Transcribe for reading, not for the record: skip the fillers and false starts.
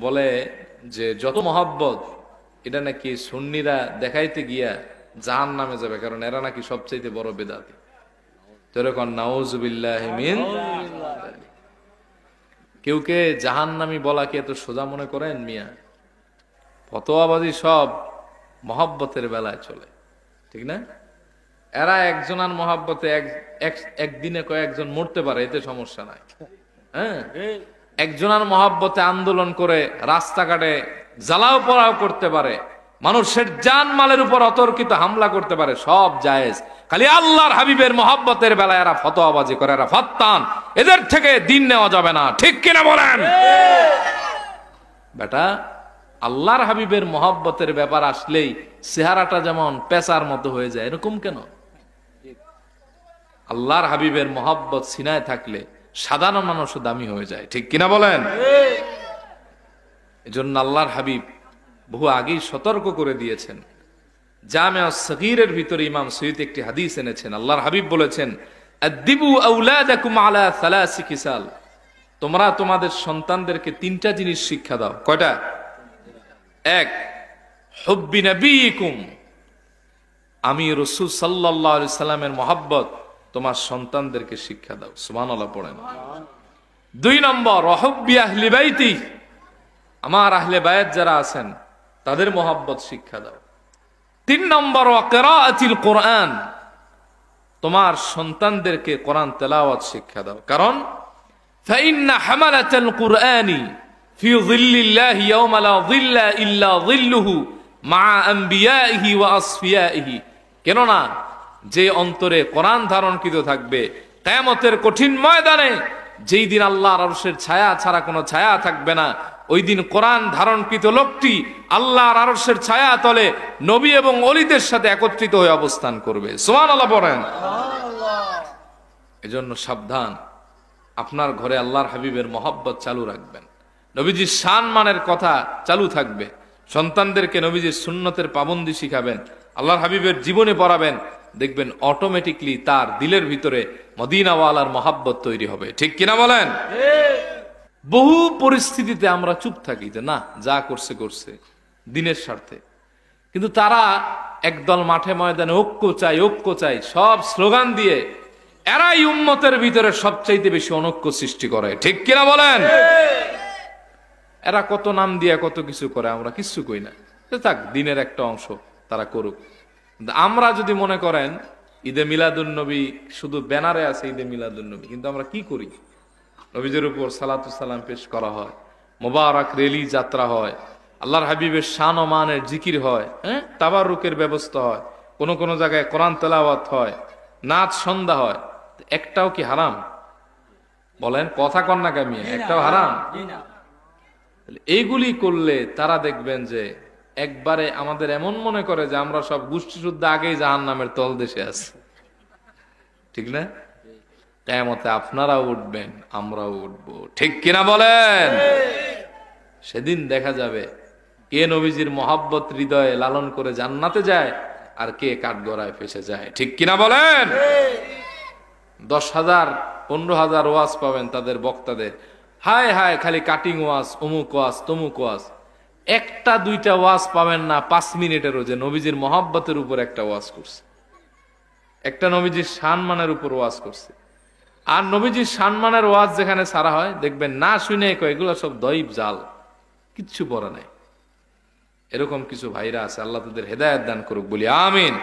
বলে যে যত মহব্বত এটা নাকি সুন্নিরা দেখাইতে গিয়া জাহান নামে যাবে, কারণ এরা নাকি সবচাইতে বড় বেদাতি। তো এরকম নাউজুবিল্লাহি মিন কেউকে জাহান্নামী বলা কি এত সোজা মনে করেন মিয়া? ফতোয়াবাজি সব মহব্বতের বেলায় চলে, ঠিক না? এরা একজনের মহব্বতে একদিনে কয়েকজন মরতে পারে, এতে সমস্যা নাই। হ্যাঁ, একজনের মহব্বতে আন্দোলন করে রাস্তাঘাটে জ্বালাও পোড়াও করতে পারে, মানুষের জান মালের উপর অতর্কিত হামলা করতে পারে, সব জায়েজ। খালি আল্লাহর হাবিবের মহব্বতের বেলায় এরা ফতোয়াবাজি করে, এরা ফাত্তান, এদের থেকে দিন নেওয়া যাবে না, ঠিক কিনা বলেন? বেটা, আল্লাহর হাবিবের মহব্বতের ব্যাপার আসলেই চেহারাটা যেমন পেঁচার মতো হয়ে যায়, এরকম কেন? আল্লাহর হাবিবের মহব্বত সিনায় থাকলে সাধারণ মানুষও দামি হয়ে যায়, ঠিক কিনা বলেন? এজন্য আল্লাহর হাবিব বহু আগেই সতর্ক করে দিয়েছেন। জামিআ সগীরের ভিতরে ইমাম সয়্যিদ একটি হাদিস এনেছেন। আল্লাহর হাবিব বলেছেন, আদিবু আওলাদাকুম আলা সালাসি খিসাল, তোমরা তোমাদের সন্তানদেরকে তিনটা জিনিস শিক্ষা দাও। কয়টা? এক, হুব্বি নবীকুম, আমি রাসূল সাল্লাল্লাহু আলাইহি সাল্লামের মহব্বত তোমার সন্তানদেরকে শিক্ষা দাও। সুবহানাল্লাহ পড়েন। দুই নম্বর, হুব্বি আহলি বাইতি, আমার আহলে বায়াত যারা আছেন তাদের মহব্বত শিক্ষা দাও। তিন নম্বর, কিরাআতিল কোরআন, তোমার সন্তানদেরকে কোরআন তেলাওয়াত শিক্ষা দাও। কারণ ফাইন্না হামালাতাল কুরআনি ফি যিল্লিল্লাহি ইয়াওমা লা যিল্লা ইল্লা যিল্লুহু মা আম্বিয়াইহি ওয়া আসফিয়াইহি, কেননা যে অন্তরে কোরআন ধারণকৃত থাকবে কিয়ামতের কঠিন ময়দানে, যেই দিন আল্লাহর আরশের ছায়া ছাড়া কোনো ছায়া থাকবে না, ওই দিন কোরআন ধারণকৃত লোকটি আল্লাহর আরশের ছায়া তলে নবী এবং ওলিদের সাথে একত্রিত হয়ে অবস্থান করবে। সুবহানাল্লাহ পড়েন। এজন্য সাবধান, আপনার ঘরে আল্লাহর হাবিবের মহব্বত চালু রাখবেন, নবীজির সম্মানের কথা চালু থাকবে, সন্তানদেরকে নবীজির সুন্নতের পাবন্দি শিখাবেন, আল্লাহর হাবিবের জীবনে পড়াবেন, দেখবেন অটোমেটিকলি তার দিলের ভিতরে মদিনাওয়ালার মহব্বত তৈরি হবে, ঠিক কিনা বলেন? বহু পরিস্থিতিতে আমরা চুপ থাকি যে না, যা করছে করছে দিনের স্বার্থে, কিন্তু তারা একদল মাঠে ময়দানে ঐক্য চাই ঐক্য চাই সব স্লোগান দিয়ে এরাই উম্মতের ভিতরে সবচাইতে বেশি অনৈক্য সৃষ্টি করে, ঠিক কিনা বলেন? এরা কত নাম দিয়ে কত কিছু করে, আমরা কিছু কই না, থাক, দিনের একটা অংশ তারা করুক। আমরা যদি মনে করেন ঈদে মিলাদুন নবী শুধু ব্যানারে আছে ঈদে মিলাদুন নবী, কিন্তু আমরা কি করি? নবীজের উপর সালাতু সালাম পেশ করা হয়, মোবারক রেলি যাত্রা হয়, আল্লাহর হাবিবের শান ও মানের জিকির হয়, হ্যাঁ, তাবারুকের ব্যবস্থা হয়, কোন কোন জায়গায় কোরআন তেলাওয়াত হয়, নাচ সন্ধ্যা হয়, একটাও কি হারাম? বলেন, কথা কন না কামিয়ে, একটাও হারাম? এইগুলি করলে তারা দেখবেন যে একবারে আমাদের এমন মনে করে যে আমরা সব গোষ্ঠী শুদ্ধ আগেই জাহান্নামের তলদেশে আছি, ঠিক না? কিয়ামতে আপনারাও উঠবেন, আমরাও উঠবো, ঠিক কিনা বলেন? সেদিন দেখা যাবে কে নবীজির মহব্বত হৃদয়ে লালন করে জান্নাতে যায় আর কে কাঠগড়ায় ফেসে যায়, ঠিক কিনা বলেন? 10,000 15,000 ওয়াজ পাবেন তাদের বক্তাদের, হায় হায় খালি কাটিং ওয়াজ, অমুক ওয়াজ তমুক ওয়াজ, একটা দুইটা ওয়াজ পাবেন না 5 মিনিটেরও যে নবীজির মহব্বতের উপর একটা ওয়াজ করছে, একটা নবীজির সম্মানের উপর ওয়াজ করছে। আর নবীজির সম্মানের ওয়াজ যেখানে সারা হয় দেখবেন না শুনে কয় এগুলো সব দইব জাল, কিচ্ছু পড়া নাই। এরকম কিছু ভাইরা আছে, আল্লাহ তাদের হেদায়েত দান করুক, বলি আমিন।